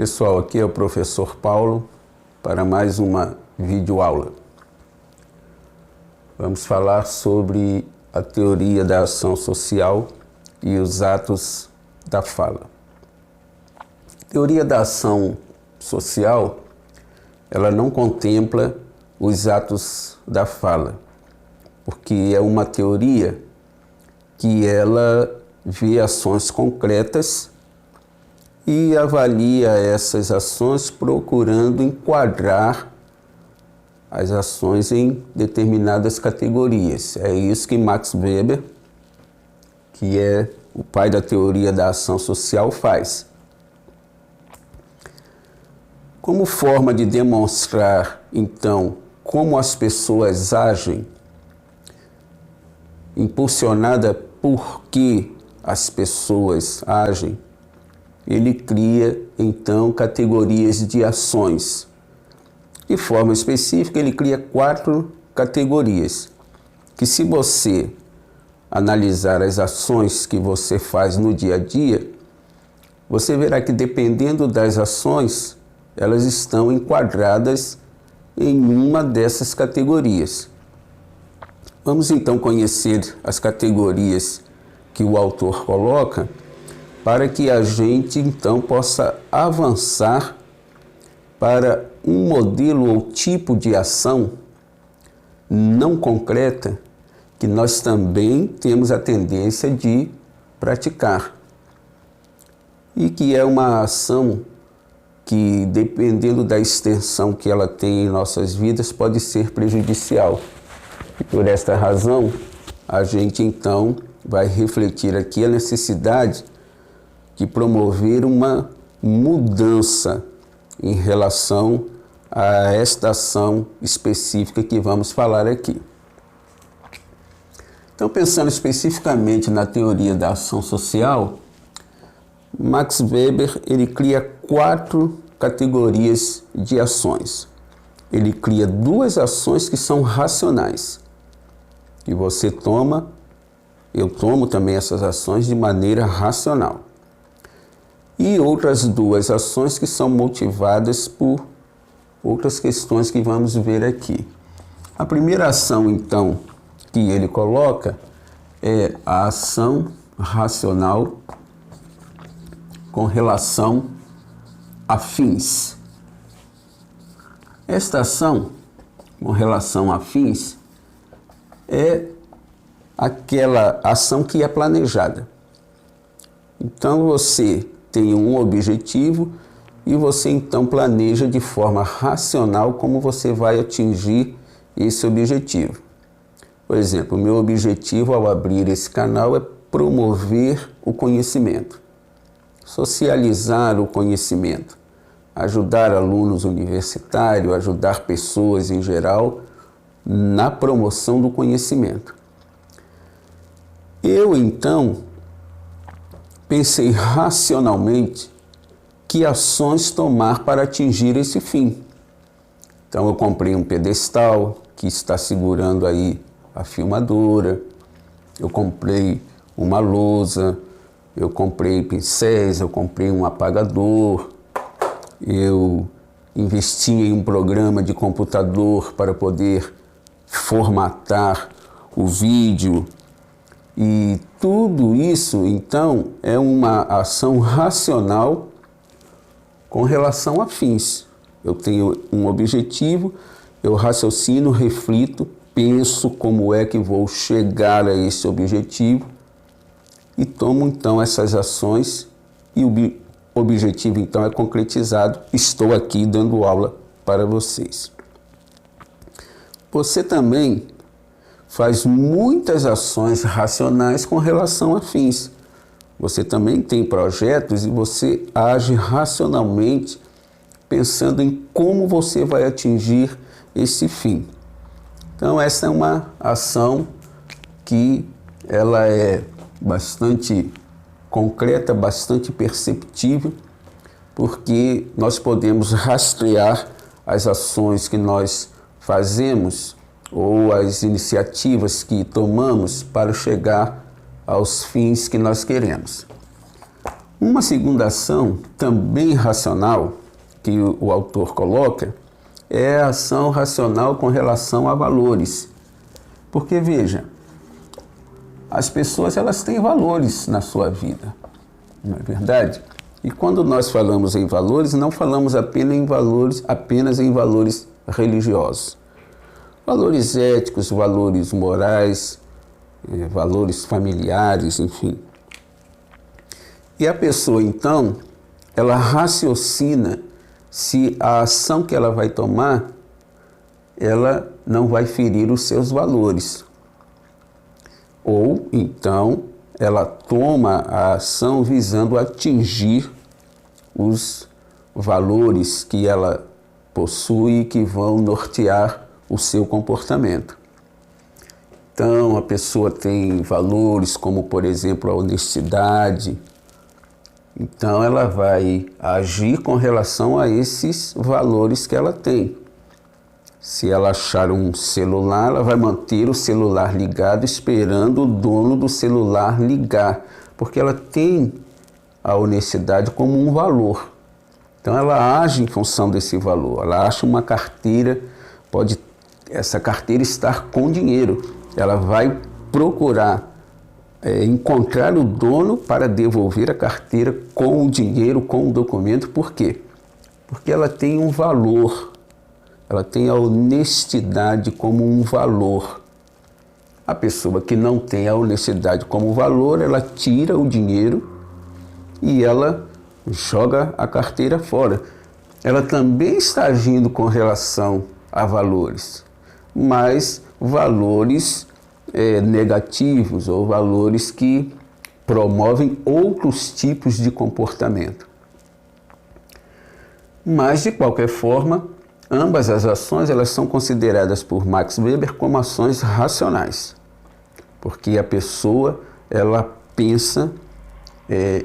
Pessoal, aqui é o professor Paulo para mais uma videoaula. Vamos falar sobre a teoria da ação social e os atos da fala. A teoria da ação social, ela não contempla os atos da fala, porque é uma teoria que ela vê ações concretas e avalia essas ações procurando enquadrar as ações em determinadas categorias. É isso que Max Weber, que é o pai da teoria da ação social, faz. Como forma de demonstrar, então, como as pessoas agem, impulsionada por que as pessoas agem, ele cria, então, categorias de ações. De forma específica, ele cria 4 categorias, que se você analisar as ações que você faz no dia a dia, você verá que dependendo das ações, elas estão enquadradas em uma dessas categorias. Vamos então conhecer as categorias que o autor coloca, para que a gente então possa avançar para um modelo ou tipo de ação não concreta que nós também temos a tendência de praticar. E que é uma ação que, dependendo da extensão que ela tem em nossas vidas, pode ser prejudicial. E por esta razão, a gente então vai refletir aqui a necessidade de promover uma mudança em relação a esta ação específica que vamos falar aqui. Então, pensando especificamente na teoria da ação social, Max Weber ele cria 4 categorias de ações. Ele cria 2 ações que são racionais, que você toma, eu tomo também essas ações de maneira racional. E outras 2 ações que são motivadas por outras questões que vamos ver aqui. A primeira ação, então, que ele coloca é a ação racional com relação a fins. Esta ação com relação a fins é aquela ação que é planejada. Então você tem um objetivo e você então planeja de forma racional como você vai atingir esse objetivo. Por exemplo, o meu objetivo ao abrir esse canal é promover o conhecimento, socializar o conhecimento, ajudar alunos universitários, ajudar pessoas em geral na promoção do conhecimento. Eu então pensei racionalmente que ações tomar para atingir esse fim. Então eu comprei um pedestal que está segurando aí a filmadora, eu comprei uma lousa, eu comprei pincéis, eu comprei um apagador, eu investi em um programa de computador para poder formatar o vídeo. E tudo isso, então, é uma ação racional com relação a fins. Eu tenho um objetivo, eu raciocino, reflito, penso como é que vou chegar a esse objetivo e tomo, então, essas ações e o objetivo, então, é concretizado. Estou aqui dando aula para vocês. Você também faz muitas ações racionais com relação a fins. Você também tem projetos e você age racionalmente pensando em como você vai atingir esse fim. Então essa é uma ação que ela é bastante concreta, bastante perceptível, porque nós podemos rastrear as ações que nós fazemos ou as iniciativas que tomamos para chegar aos fins que nós queremos. Uma segunda ação, também racional, que o autor coloca, é a ação racional com relação a valores. Porque, veja, as pessoas elas têm valores na sua vida, não é verdade? E quando nós falamos em valores, não falamos apenas em valores religiosos. Valores éticos, valores morais, valores familiares, enfim. E a pessoa, então, ela raciocina se a ação que ela vai tomar, ela não vai ferir os seus valores. Ou, então, ela toma a ação visando atingir os valores que ela possui e que vão nortear o seu comportamento. Então, a pessoa tem valores como, por exemplo, a honestidade. Então, ela vai agir com relação a esses valores que ela tem. Se ela achar um celular, ela vai manter o celular ligado esperando o dono do celular ligar, porque ela tem a honestidade como um valor. Então ela age em função desse valor. Ela acha uma carteira, pode essa carteira estar com dinheiro. Ela vai procurar encontrar o dono para devolver a carteira com o dinheiro, com o documento. Por quê? Porque ela tem um valor. Ela tem a honestidade como um valor. A pessoa que não tem a honestidade como valor, ela tira o dinheiro e ela joga a carteira fora. Ela também está agindo com relação a valores, mas valores negativos ou valores que promovem outros tipos de comportamento. Mas, de qualquer forma, ambas as ações elas são consideradas por Max Weber como ações racionais, porque a pessoa ela pensa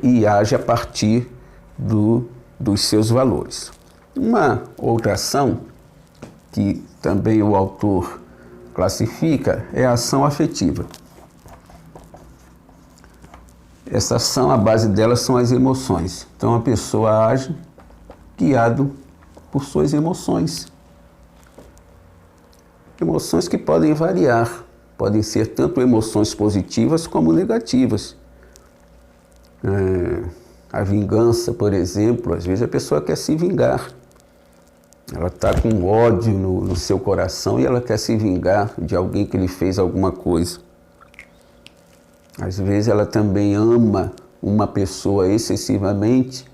e age a partir dos seus valores. Uma outra ação que também o autor classifica é a ação afetiva. Essa ação, a base dela são as emoções. Então a pessoa age guiado por suas emoções. Emoções que podem variar, podem ser tanto emoções positivas como negativas. A vingança, por exemplo, às vezes a pessoa quer se vingar. Ela está com ódio no seu coração e ela quer se vingar de alguém que lhe fez alguma coisa. Às vezes ela também ama uma pessoa excessivamente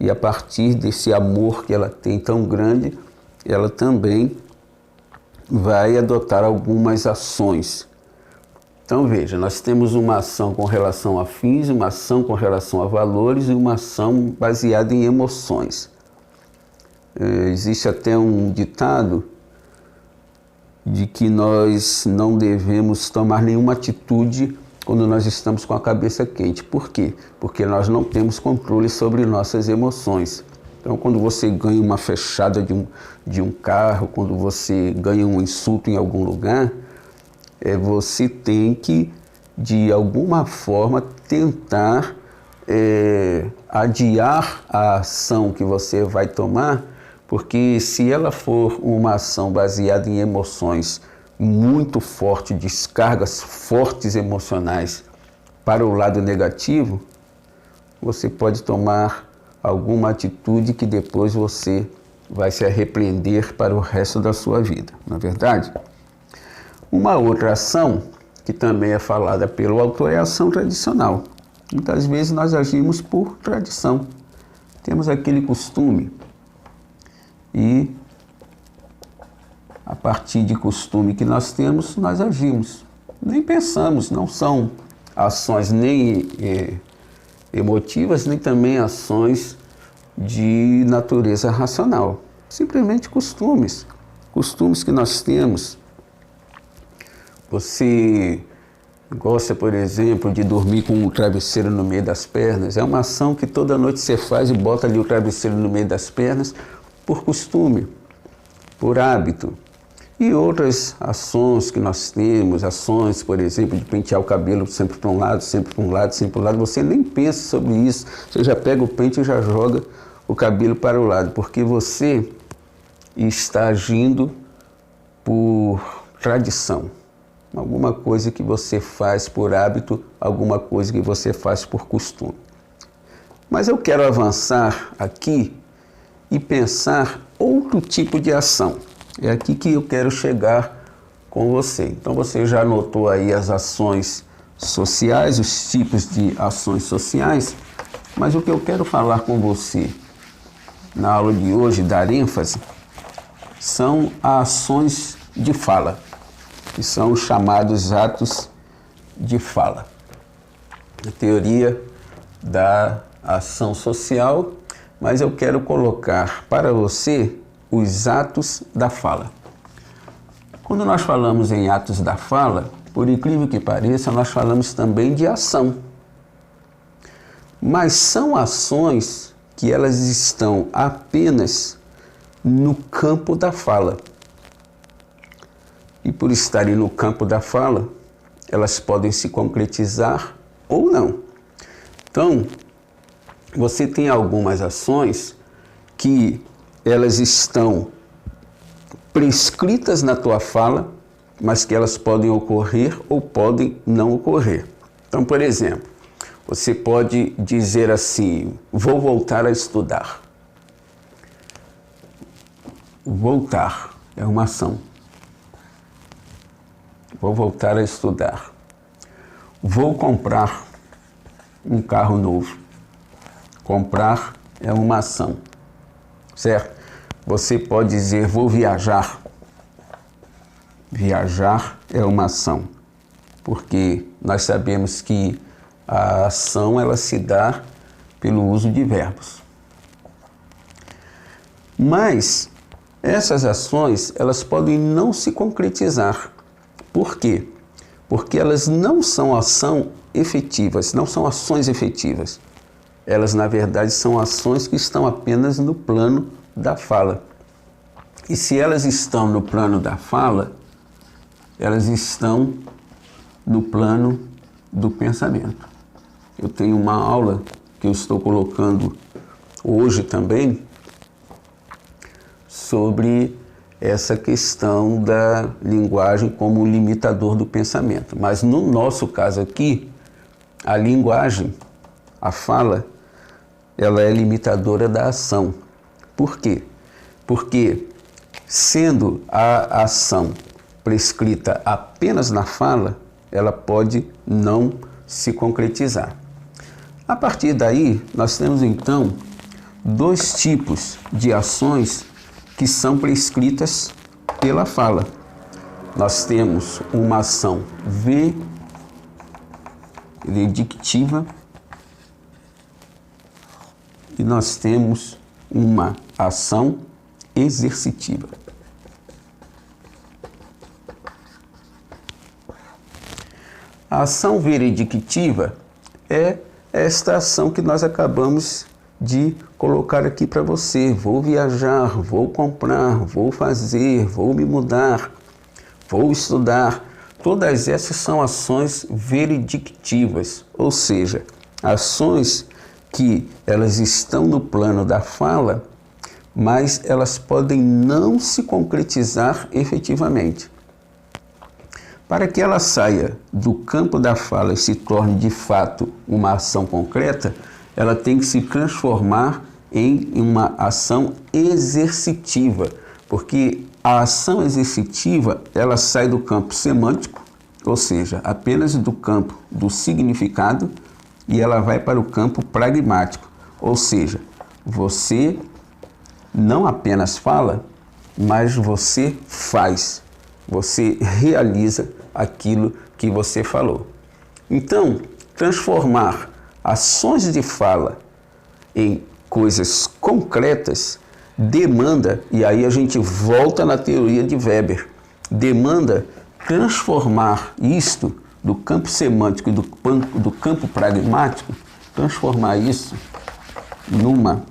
e a partir desse amor que ela tem tão grande, ela também vai adotar algumas ações. Então veja, nós temos uma ação com relação a fins, uma ação com relação a valores e uma ação baseada em emoções. Existe até um ditado de que nós não devemos tomar nenhuma atitude quando nós estamos com a cabeça quente. Por quê? Porque nós não temos controle sobre nossas emoções. Então, quando você ganha uma fechada de um carro, quando você ganha um insulto em algum lugar, você tem que, de alguma forma, tentar adiar a ação que você vai tomar, porque se ela for uma ação baseada em emoções muito fortes, descargas fortes emocionais para o lado negativo, você pode tomar alguma atitude que depois você vai se arrepender para o resto da sua vida, não é verdade? Uma outra ação, que também é falada pelo autor, é a ação tradicional. Muitas vezes nós agimos por tradição. Temos aquele costume e, a partir de costume que nós temos, nós agimos. Nem pensamos, não são ações nem emotivas, nem também ações de natureza racional. Simplesmente costumes. Costumes que nós temos. Você gosta, por exemplo, de dormir com um travesseiro no meio das pernas. É uma ação que toda noite você faz e bota ali o travesseiro no meio das pernas por costume, por hábito. E outras ações que nós temos, ações, por exemplo, de pentear o cabelo sempre para um lado, sempre para um lado, sempre para um lado, você nem pensa sobre isso, você já pega o pente e já joga o cabelo para o lado, porque você está agindo por tradição, alguma coisa que você faz por hábito, alguma coisa que você faz por costume. Mas eu quero avançar aqui e pensar outro tipo de ação. É aqui que eu quero chegar com você. Então você já anotou aí as ações sociais, os tipos de ações sociais, mas o que eu quero falar com você na aula de hoje, dar ênfase, são as ações de fala, que são os chamados atos de fala. A teoria da ação social, mas eu quero colocar para você os atos da fala. Quando nós falamos em atos da fala, por incrível que pareça, nós falamos também de ação. Mas são ações que elas estão apenas no campo da fala. E por estarem no campo da fala, elas podem se concretizar ou não. Então, você tem algumas ações que elas estão prescritas na tua fala, mas que elas podem ocorrer ou podem não ocorrer. Então, por exemplo, você pode dizer assim: vou voltar a estudar. Voltar é uma ação. Vou voltar a estudar. Vou comprar um carro novo. Comprar é uma ação, certo? Você pode dizer: vou viajar. Viajar é uma ação, porque nós sabemos que a ação ela se dá pelo uso de verbos. Mas essas ações elas podem não se concretizar. Por quê? Porque elas não são ação efetivas, não são ações efetivas. Elas, na verdade, são ações que estão apenas no plano da fala. E se elas estão no plano da fala, elas estão no plano do pensamento. Eu tenho uma aula que eu estou colocando hoje também sobre essa questão da linguagem como limitador do pensamento. Mas no nosso caso aqui, a linguagem, a fala, ela é limitadora da ação. Por quê? Porque sendo a ação prescrita apenas na fala, ela pode não se concretizar. A partir daí, nós temos então dois tipos de ações que são prescritas pela fala. Nós temos uma ação veredictiva e nós temos uma ação exercitiva. A ação veredictiva é esta ação que nós acabamos de colocar aqui para você. Vou viajar, vou comprar, vou fazer, vou me mudar, vou estudar. Todas essas são ações veredictivas, ou seja, ações que elas estão no plano da fala, mas elas podem não se concretizar efetivamente. Para que ela saia do campo da fala e se torne de fato uma ação concreta, ela tem que se transformar em uma ação exercitiva, porque a ação exercitiva ela sai do campo semântico, ou seja, apenas do campo do significado, e ela vai para o campo pragmático, ou seja, você não apenas fala, mas você faz, você realiza aquilo que você falou. Então, transformar ações de fala em coisas concretas demanda, e aí a gente volta na teoria de Weber, demanda transformar isto do campo semântico e do campo pragmático, transformar isso numa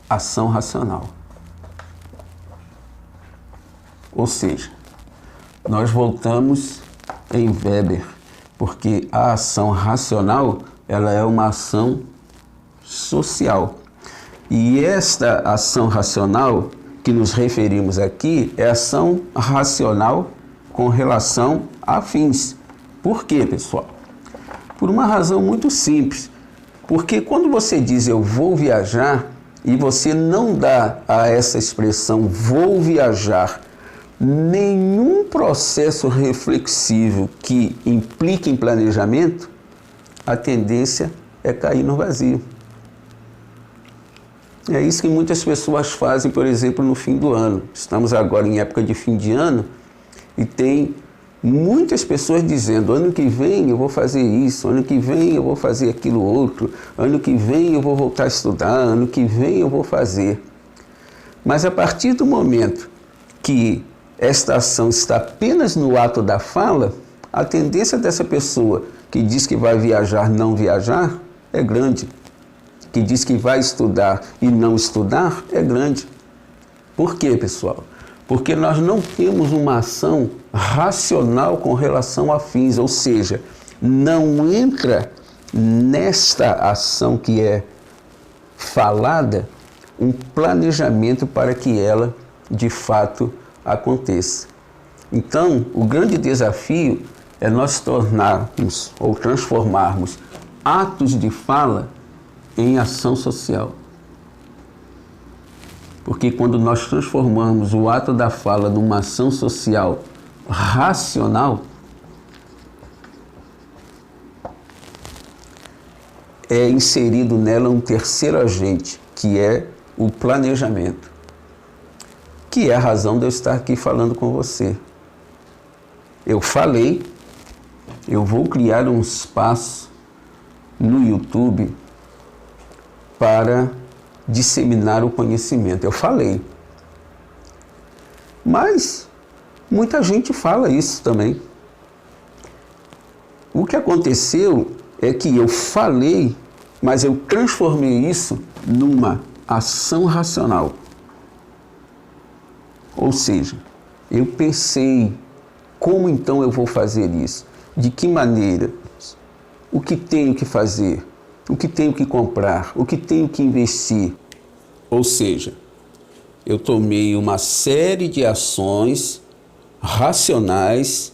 ação racional. Ou seja, nós voltamos em Weber, porque a ação racional, ela é uma ação social. E esta ação racional que nos referimos aqui é ação racional com relação a fins. Por quê, pessoal? Por uma razão muito simples. Porque quando você diz eu vou viajar e você não dá a essa expressão vou viajar nenhum processo reflexivo que implique em planejamento, a tendência é cair no vazio. É isso que muitas pessoas fazem, por exemplo, no fim do ano. Estamos agora em época de fim de ano e tem muitas pessoas dizendo ano que vem eu vou fazer isso, ano que vem eu vou fazer aquilo outro, ano que vem eu vou voltar a estudar, ano que vem eu vou fazer. Mas a partir do momento que esta ação está apenas no ato da fala, a tendência dessa pessoa que diz que vai viajar, não viajar, é grande. Que diz que vai estudar e não estudar, é grande. Por quê, pessoal? Porque nós não temos uma ação racional com relação a fins, ou seja, não entra nesta ação que é falada um planejamento para que ela, de fato, aconteça. Então, o grande desafio é nós tornarmos ou transformarmos atos de fala em ação social. Porque quando nós transformamos o ato da fala numa ação social racional, é inserido nela um terceiro agente, que é o planejamento. Que é a razão de eu estar aqui falando com você. Eu falei, eu vou criar um espaço no YouTube para disseminar o conhecimento. Eu falei. Mas muita gente fala isso também. O que aconteceu é que eu falei, mas eu transformei isso numa ação racional. Ou seja, eu pensei, como então eu vou fazer isso? De que maneira? O que tenho que fazer? O que tenho que comprar? O que tenho que investir? Ou seja, eu tomei uma série de ações racionais,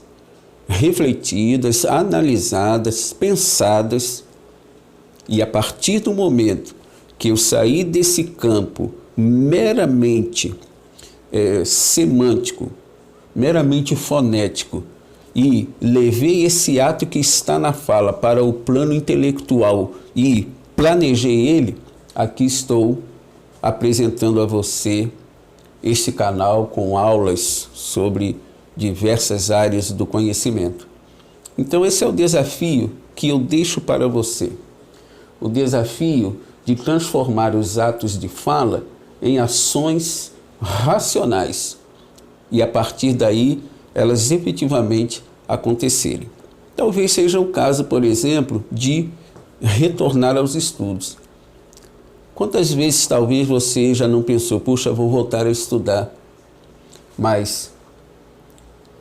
refletidas, analisadas, pensadas, e a partir do momento que eu saí desse campo meramente semântico, meramente fonético, e levei esse ato que está na fala para o plano intelectual e planejei ele, aqui estou apresentando a você este canal com aulas sobre diversas áreas do conhecimento. Então esse é o desafio que eu deixo para você. O desafio de transformar os atos de fala em ações racionais e a partir daí elas efetivamente acontecerem. Talvez seja o caso, por exemplo, de retornar aos estudos. Quantas vezes talvez você já não pensou, puxa, vou voltar a estudar, mas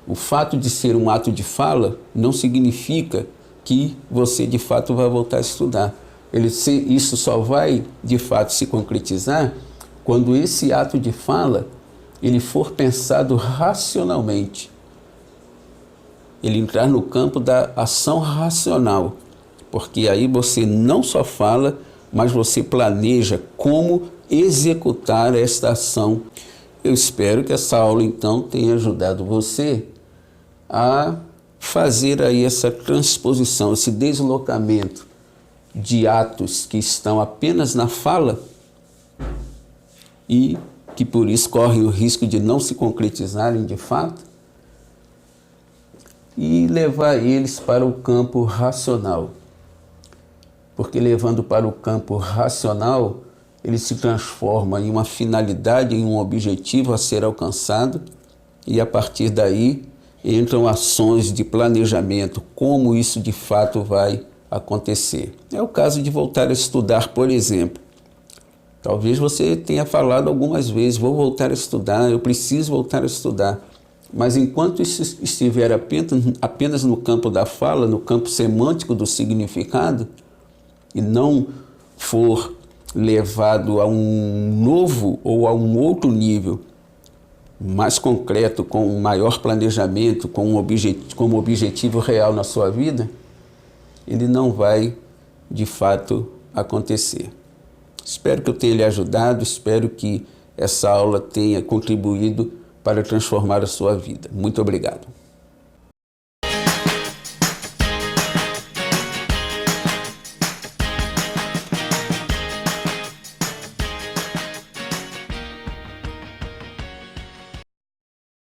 o fato de ser um ato de fala não significa que você de fato vai voltar a estudar. Isso só vai de fato se concretizar quando esse ato de fala ele for pensado racionalmente. Ele entrar no campo da ação racional, porque aí você não só fala, mas você planeja como executar esta ação. Eu espero que essa aula então tenha ajudado você a fazer aí essa transposição, esse deslocamento de atos que estão apenas na fala e que por isso correm o risco de não se concretizarem de fato, e levar eles para o campo racional. Porque levando para o campo racional, ele se transforma em uma finalidade, em um objetivo a ser alcançado, e a partir daí entram ações de planejamento, como isso de fato vai acontecer. É o caso de voltar a estudar, por exemplo. Talvez você tenha falado algumas vezes, vou voltar a estudar, eu preciso voltar a estudar. Mas enquanto isso estiver apenas no campo da fala, no campo semântico do significado, e não for levado a um novo ou a um outro nível mais concreto, com um maior planejamento, com um objetivo real na sua vida, ele não vai, de fato, acontecer. Espero que eu tenha lhe ajudado, espero que essa aula tenha contribuído para transformar a sua vida. Muito obrigado.